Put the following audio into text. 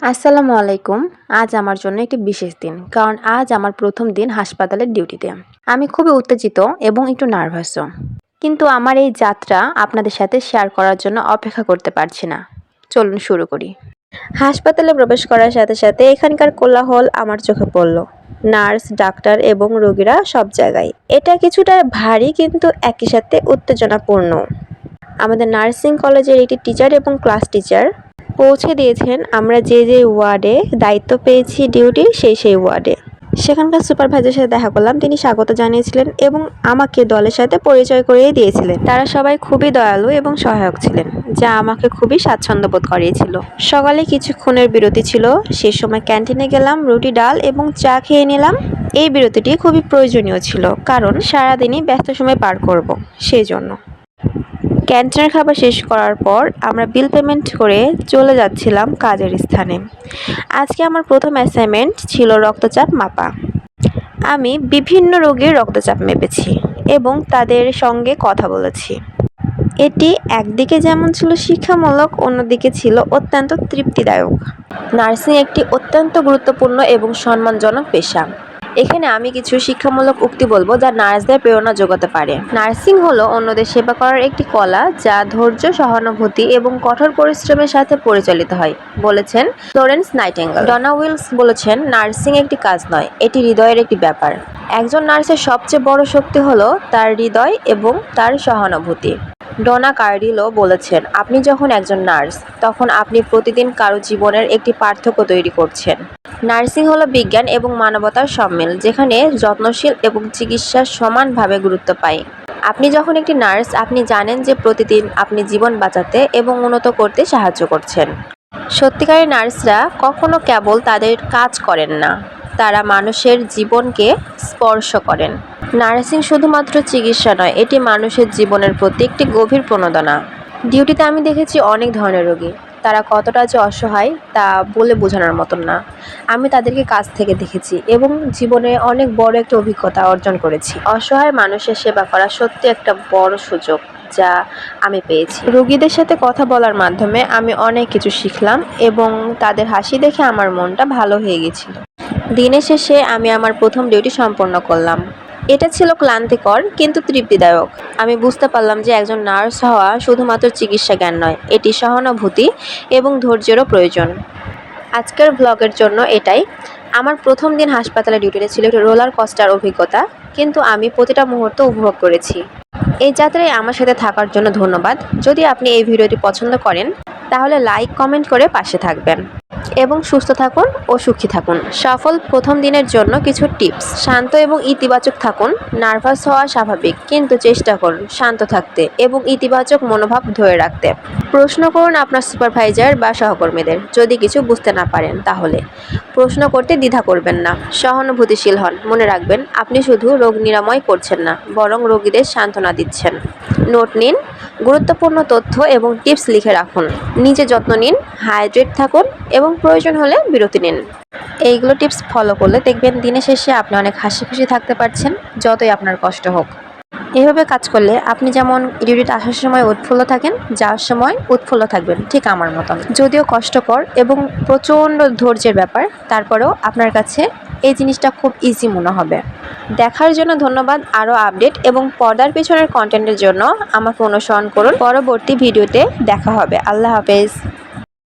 আসসালামু আলাইকুম। আজ আমার জন্য একটি বিশেষ দিন। কারণ আজ আমার ১ম দিন হাসপাতালের ডিউটিতে। আমি খুবই উত্তেজিত এবং একটু নার্ভাসও। কিন্তু আমার এই যাত্রা আপনাদের সাথে শেয়ার করার জন্য অপেক্ষা করতে পারছি না। চলুন শুরু করি। হাসপাতালে প্রবেশ করার সাথে সাথে এখানকার কোলাহল আমার চোখে পড়ল। নার্স, ডাক্তার এবং রোগীরা সব জায়গায়। এটা কিছুটা ভারী কিন্তু একই সাথে উত্তেজনাপূর্ণ। আমাদের নার্সিং কলেজের একটি টিচার এবং ক্লাস টিচার পৌঁছে দিয়েছেন আমরা যে ওয়ার্ডে দায়িত্ব পেয়েছি ডিউটির সেই ওয়ার্ডে। সেখানকার সুপারভাইজারের সাথে দেখা করলাম। তিনি স্বাগত জানিয়েছিলেন এবং আমাকে দলের সাথে পরিচয় করিয়ে দিয়েছিলেন। তারা সবাই খুবই দয়ালু এবং সহায়ক ছিলেন, যা আমাকে খুবই স্বাচ্ছন্দ্য বোধ করিয়েছিল। সকালে কিছুক্ষণের বিরতি ছিল, সে সময় ক্যান্টিনে গেলাম, রুটি, ডাল এবং চা খেয়ে নিলাম। এই বিরতিটি খুবই প্রয়োজনীয় ছিল, কারণ সারাদিনই ব্যস্ত সময় পার করব, সেই জন্য। ক্যান্টিনের খাবার শেষ করার পর আমরা বিল পেমেন্ট করে চলে যাচ্ছিলাম কাজের স্থানে। আজকে আমার প্রথম অ্যাসাইনমেন্ট ছিল রক্তচাপ মাপা। আমি বিভিন্ন রোগীর রক্তচাপ মেপেছি এবং তাদের সঙ্গে কথা বলেছি। এটি একদিকে যেমন ছিল শিক্ষামূলক, অন্যদিকে ছিল অত্যন্ত তৃপ্তিদায়ক। নার্সিং একটি অত্যন্ত গুরুত্বপূর্ণ এবং সম্মানজনক পেশা। এখানে আমি কিছু শিক্ষামূলক উক্তি বলবো যা নার্সদের প্রেরণা যোগাতে পারে। নার্সিং হলো অন্যদের সেবা করার একটি কলা, যা ধৈর্য, সহানুভূতি এবং কঠোর পরিশ্রমের সাথে পরিচালিত হয়, বলেছেন ফ্লোরেন্স নাইটিঙ্গেল। ডনা উইলস বলেছেন, নার্সিং একটি কাজ নয়, এটি হৃদয়ের একটি ব্যাপার। একজন নার্সের সবচেয়ে বড় শক্তি হলো তার হৃদয় এবং তার সহানুভূতি। ডনা কার্ডিলো বলেছেন, আপনি যখন একজন নার্স, তখন আপনি প্রতিদিন কারো জীবনের একটি পার্থক্য তৈরি করছেন। নার্সিং হলো বিজ্ঞান এবং মানবতার সম্মিল, যেখানে যত্নশীল এবং চিকিৎসা সমানভাবে গুরুত্ব পায়। আপনি যখন একটি নার্স, আপনি জানেন যে প্রতিদিন আপনি জীবন বাঁচাতে এবং উন্নত করতে সাহায্য করছেন। সত্যিকারের নার্সরা কখনো কেবল তাদের কাজ করেন না, তারা মানুষের জীবনকে স্পর্শ করেন। নার্সিং শুধুমাত্র চিকিৎসা নয়, এটি মানুষের জীবনের প্রতি একটি গভীর প্রণোদনা। ডিউটিতে আমি দেখেছি অনেক ধরনের রোগী। তারা কতটা যে অসহায় তা বলে বোঝানোর মতন না। আমি তাদেরকে কাছ থেকে দেখেছি এবং জীবনে অনেক বড় একটা অভিজ্ঞতা অর্জন করেছি। অসহায় মানুষের সেবা করা সত্যি একটা বড় সুযোগ, যা আমি পেয়েছি। রোগীদের সাথে কথা বলার মাধ্যমে আমি অনেক কিছু শিখলাম এবং তাদের হাসি দেখে আমার মনটা ভালো হয়ে গেছিল। দিনের শেষে আমি আমার প্রথম ডিউটি সম্পন্ন করলাম। এটা ছিল ক্লান্তিকর কিন্তু তৃপ্তিদায়ক। আমি বুঝতে পারলাম যে একজন নার্স হওয়া শুধুমাত্র চিকিৎসা জ্ঞান নয়, এটি সহানুভূতি এবং ধৈর্যেরও প্রয়োজন। আজকের ভ্লগের জন্য এটাই। আমার প্রথম দিন হাসপাতালে ডিউটিতে ছিল একটি রোলার কোস্টার অভিজ্ঞতা, কিন্তু আমি প্রতিটা মুহূর্ত উপভোগ করেছি। এই যাত্রায় আমার সাথে থাকার জন্য ধন্যবাদ। যদি আপনি এই ভিডিওটি পছন্দ করেন, তাহলে লাইক, কমেন্ট করে পাশে থাকবেন এবং সুস্থ থাকুন ও সুখী থাকুন। সফল প্রথম দিনের জন্য কিছু টিপস। শান্ত এবং ইতিবাচক থাকুন। নার্ভাস হওয়া স্বাভাবিক, কিন্তু চেষ্টা করুন শান্ত থাকতে এবং ইতিবাচক মনোভাব ধরে রাখতে। প্রশ্ন করুন আপনার সুপারভাইজার বা সহকর্মীদের। যদি কিছু বুঝতে না পারেন, তাহলে প্রশ্ন করতে দ্বিধা করবেন না। সহানুভূতিশীল হন। মনে রাখবেন, আপনি শুধু রোগ নিরাময় করছেন না, বরং রোগীদের সান্ত্বনা দিচ্ছেন। নোট নিন, গুরুত্বপূর্ণ তথ্য এবং টিপস লিখে রাখুন। নিজে যত্ন নিন, হাইড্রেট থাকুন এবং প্রয়োজন হলে বিরতি নিন। এইগুলো টিপস ফলো করলে দেখবেন দিনের শেষে আপনি অনেক হাসি খুশি থাকতে পারছেন, যতই আপনার কষ্ট হোক। এভাবে কাজ করলে আপনি যেমন ডিউটিতে আসার সময় উৎফুল্ল থাকেন, যাওয়ার সময় উৎফুল্ল থাকবেন, ঠিক আমার মতন। যদিও কষ্টকর এবং প্রচণ্ড ধৈর্যের ব্যাপার, তারপরেও আপনার কাছে এই জিনিসটা খুব ইজি মনে হবে। দেখার জন্য ধন্যবাদ। আরও আপডেট এবং পর্দার পেছনের কন্টেন্টের জন্য আমাকে অনুসরণ করুন। পরবর্তী ভিডিওতে দেখা হবে। আল্লাহ হাফেজ।